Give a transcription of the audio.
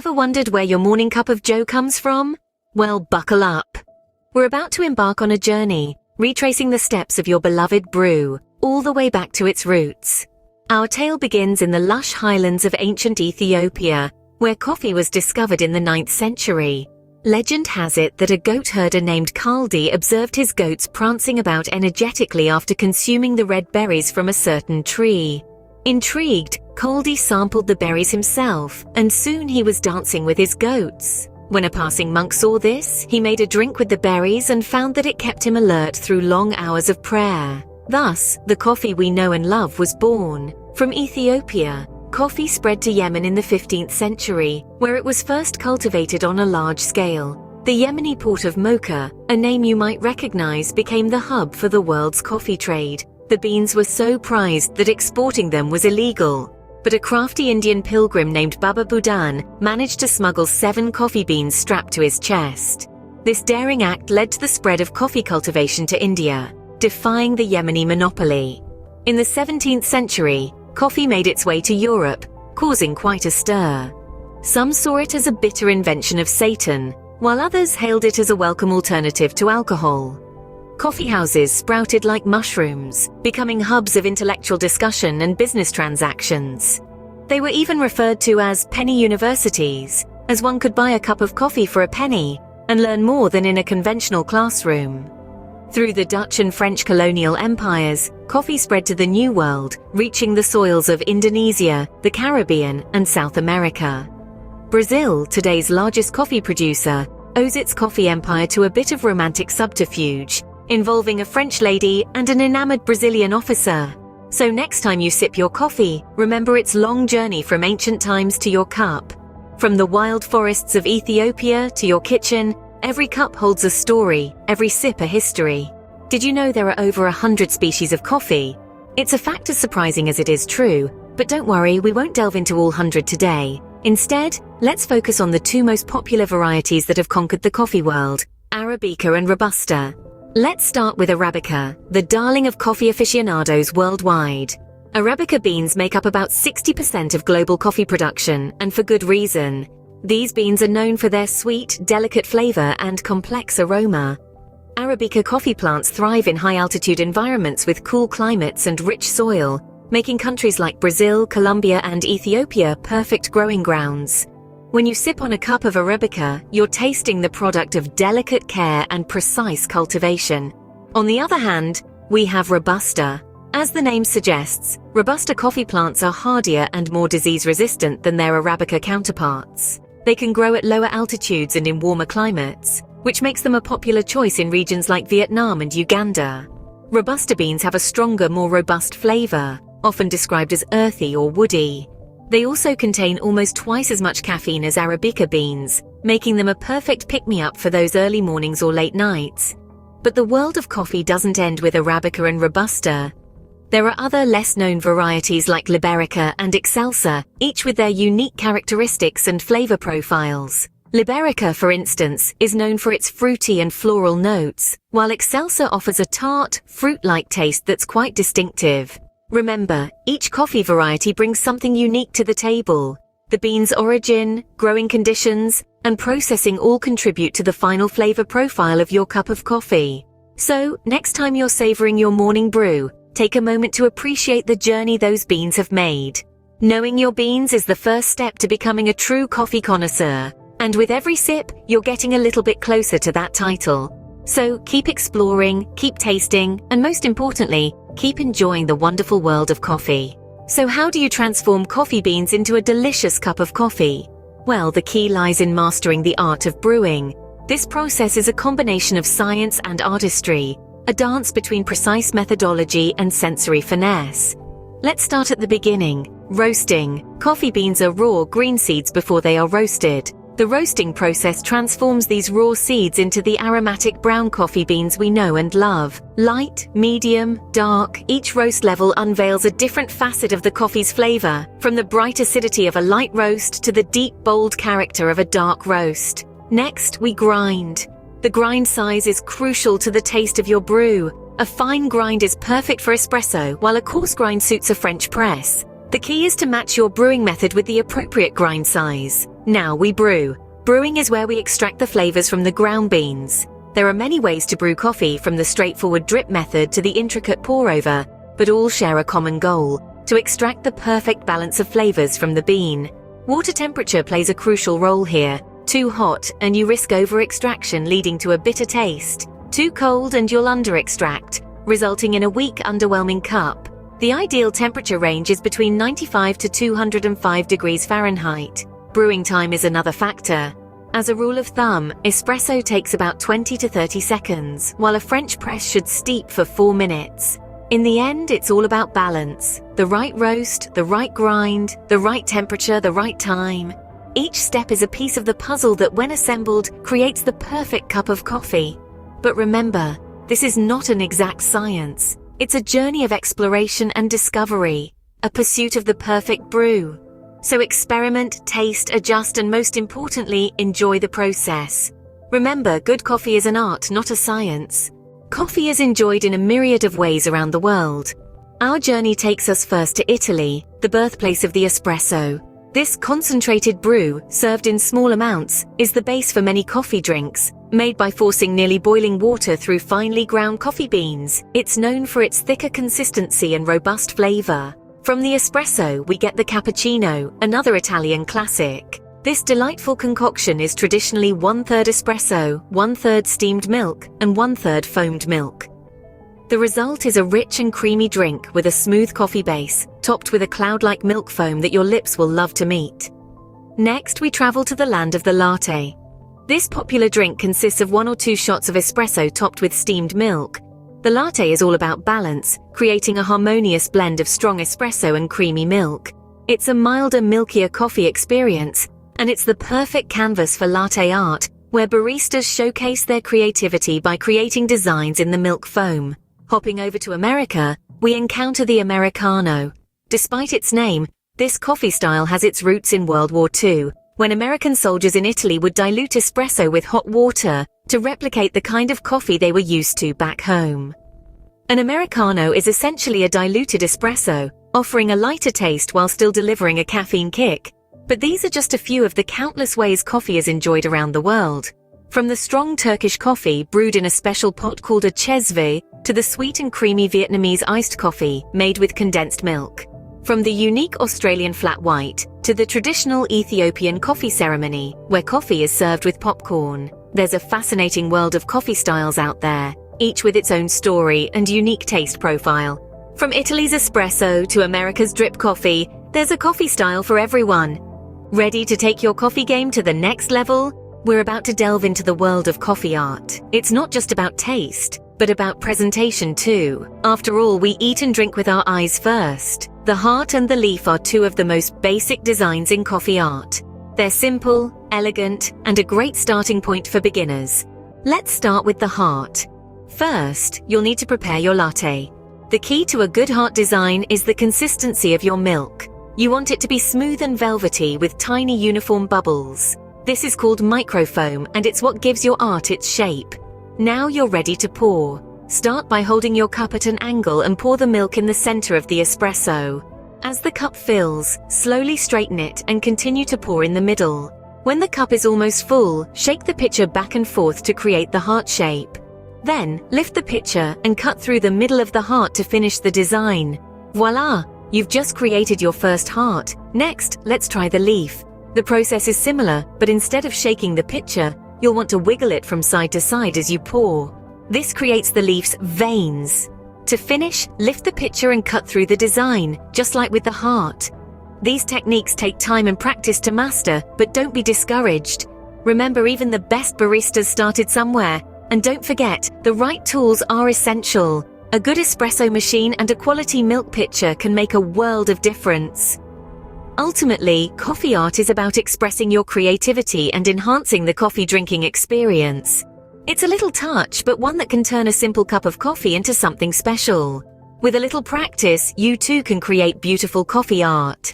Ever wondered where your morning cup of joe comes from? Well, buckle up. We're about to embark on a journey, retracing the steps of your beloved brew, all the way back to its roots. Our tale begins in the lush highlands of ancient Ethiopia, where coffee was discovered in the 9th century. Legend has it that a goat herder named Kaldi observed his goats prancing about energetically after consuming the red berries from a certain tree. Intrigued, Kaldi sampled the berries himself, and soon he was dancing with his goats. When a passing monk saw this, he made a drink with the berries and found that it kept him alert through long hours of prayer. Thus, the coffee we know and love was born. From Ethiopia, coffee spread to Yemen in the 15th century, where it was first cultivated on a large scale. The Yemeni port of Mocha, a name you might recognize, became the hub for the world's coffee trade. The beans were so prized that exporting them was illegal. But a crafty Indian pilgrim named Baba Budan managed to smuggle 7 coffee beans strapped to his chest. This daring act led to the spread of coffee cultivation to India, defying the Yemeni monopoly. In the 17th century, coffee made its way to Europe, causing quite a stir. Some saw it as a bitter invention of Satan, while others hailed it as a welcome alternative to alcohol. Coffee houses sprouted like mushrooms, becoming hubs of intellectual discussion and business transactions. They were even referred to as penny universities, as one could buy a cup of coffee for a penny and learn more than in a conventional classroom. Through the Dutch and French colonial empires, coffee spread to the New World, reaching the soils of Indonesia, the Caribbean, and South America. Brazil, today's largest coffee producer, owes its coffee empire to a bit of romantic subterfuge, involving a French lady and an enamored Brazilian officer. So next time you sip your coffee, remember its long journey from ancient times to your cup. From the wild forests of Ethiopia to your kitchen, every cup holds a story, every sip a history. Did you know there are over 100 species of coffee? It's a fact as surprising as it is true, but don't worry, we won't delve into all 100 today. Instead, let's focus on the 2 most popular varieties that have conquered the coffee world, Arabica and Robusta. Let's start with Arabica, the darling of coffee aficionados worldwide. Arabica beans make up about 60% of global coffee production, and for good reason. These beans are known for their sweet, delicate flavor and complex aroma. Arabica coffee plants thrive in high-altitude environments with cool climates and rich soil, making countries like Brazil, Colombia, and Ethiopia perfect growing grounds. When you sip on a cup of Arabica, you're tasting the product of delicate care and precise cultivation. On the other hand, we have Robusta. As the name suggests, Robusta coffee plants are hardier and more disease-resistant than their Arabica counterparts. They can grow at lower altitudes and in warmer climates, which makes them a popular choice in regions like Vietnam and Uganda. Robusta beans have a stronger, more robust flavor, often described as earthy or woody. They also contain almost twice as much caffeine as Arabica beans, making them a perfect pick-me-up for those early mornings or late nights. But the world of coffee doesn't end with Arabica and Robusta. There are other less-known varieties like Liberica and Excelsa, each with their unique characteristics and flavor profiles. Liberica, for instance, is known for its fruity and floral notes, while Excelsa offers a tart, fruit-like taste that's quite distinctive. Remember, each coffee variety brings something unique to the table. The bean's origin, growing conditions, and processing all contribute to the final flavor profile of your cup of coffee. So, next time you're savoring your morning brew, take a moment to appreciate the journey those beans have made. Knowing your beans is the first step to becoming a true coffee connoisseur. And with every sip, you're getting a little bit closer to that title. So keep exploring, keep tasting, and most importantly, keep enjoying the wonderful world of coffee. So how do you transform coffee beans into a delicious cup of coffee? Well, the key lies in mastering the art of brewing. This process is a combination of science and artistry, a dance between precise methodology and sensory finesse. Let's start at the beginning. Roasting. Coffee beans are raw green seeds before they are roasted. The roasting process transforms these raw seeds into the aromatic brown coffee beans we know and love. Light, medium, dark, each roast level unveils a different facet of the coffee's flavor, from the bright acidity of a light roast to the deep, bold character of a dark roast. Next, we grind. The grind size is crucial to the taste of your brew. A fine grind is perfect for espresso, while a coarse grind suits a French press. The key is to match your brewing method with the appropriate grind size. Now we brew. Brewing is where we extract the flavors from the ground beans. There are many ways to brew coffee, from the straightforward drip method to the intricate pour-over, but all share a common goal: to extract the perfect balance of flavors from the bean. Water temperature plays a crucial role here. Too hot and you risk over-extraction, leading to a bitter taste. Too cold and you'll under-extract, resulting in a weak, underwhelming cup. The ideal temperature range is between 95 to 205 degrees Fahrenheit. Brewing time is another factor. As a rule of thumb, espresso takes about 20 to 30 seconds, while a French press should steep for 4 minutes. In the end, it's all about balance. The right roast, the right grind, the right temperature, the right time. Each step is a piece of the puzzle that, when assembled, creates the perfect cup of coffee. But remember, this is not an exact science. It's a journey of exploration and discovery, a pursuit of the perfect brew. So experiment, taste, adjust, and most importantly, enjoy the process. Remember, good coffee is an art, not a science. Coffee is enjoyed in a myriad of ways around the world. Our journey takes us first to Italy, the birthplace of the espresso. This concentrated brew, served in small amounts, is the base for many coffee drinks. Made by forcing nearly boiling water through finely ground coffee beans, it's known for its thicker consistency and robust flavor. From the espresso, we get the cappuccino, another Italian classic. This delightful concoction is traditionally 1/3 espresso, 1/3 steamed milk, and 1/3 foamed milk. The result is a rich and creamy drink with a smooth coffee base, topped with a cloud-like milk foam that your lips will love to meet. Next, we travel to the land of the latte. This popular drink consists of 1 or 2 shots of espresso topped with steamed milk. The latte is all about balance, creating a harmonious blend of strong espresso and creamy milk. It's a milder, milkier coffee experience, and it's the perfect canvas for latte art, where baristas showcase their creativity by creating designs in the milk foam. Hopping over to America, we encounter the Americano. Despite its name, this coffee style has its roots in World War II, when American soldiers in Italy would dilute espresso with hot water to replicate the kind of coffee they were used to back home. An Americano is essentially a diluted espresso, offering a lighter taste while still delivering a caffeine kick. But these are just a few of the countless ways coffee is enjoyed around the world. From the strong Turkish coffee brewed in a special pot called a chesve, to the sweet and creamy Vietnamese iced coffee made with condensed milk. From the unique Australian flat white to the traditional Ethiopian coffee ceremony, where coffee is served with popcorn. There's a fascinating world of coffee styles out there, each with its own story and unique taste profile. From Italy's espresso to America's drip coffee, there's a coffee style for everyone. Ready to take your coffee game to the next level? We're about to delve into the world of coffee art. It's not just about taste, but about presentation too. After all, we eat and drink with our eyes first. The heart and the leaf are 2 of the most basic designs in coffee art. They're simple, elegant, and a great starting point for beginners. Let's start with the heart. First, you'll need to prepare your latte. The key to a good heart design is the consistency of your milk. You want it to be smooth and velvety with tiny uniform bubbles. This is called microfoam, and it's what gives your art its shape. Now you're ready to pour. Start by holding your cup at an angle and pour the milk in the center of the espresso. As the cup fills, slowly straighten it and continue to pour in the middle. When the cup is almost full, shake the pitcher back and forth to create the heart shape. Then, lift the pitcher and cut through the middle of the heart to finish the design. Voila! You've just created your first heart. Next, let's try the leaf. The process is similar, but instead of shaking the pitcher, you'll want to wiggle it from side to side as you pour. This creates the leaf's veins. To finish, lift the pitcher and cut through the design, just like with the heart. These techniques take time and practice to master, but don't be discouraged. Remember, even the best baristas started somewhere. And don't forget, the right tools are essential. A good espresso machine and a quality milk pitcher can make a world of difference. Ultimately, coffee art is about expressing your creativity and enhancing the coffee drinking experience. It's a little touch, but one that can turn a simple cup of coffee into something special. With a little practice, you too can create beautiful coffee art.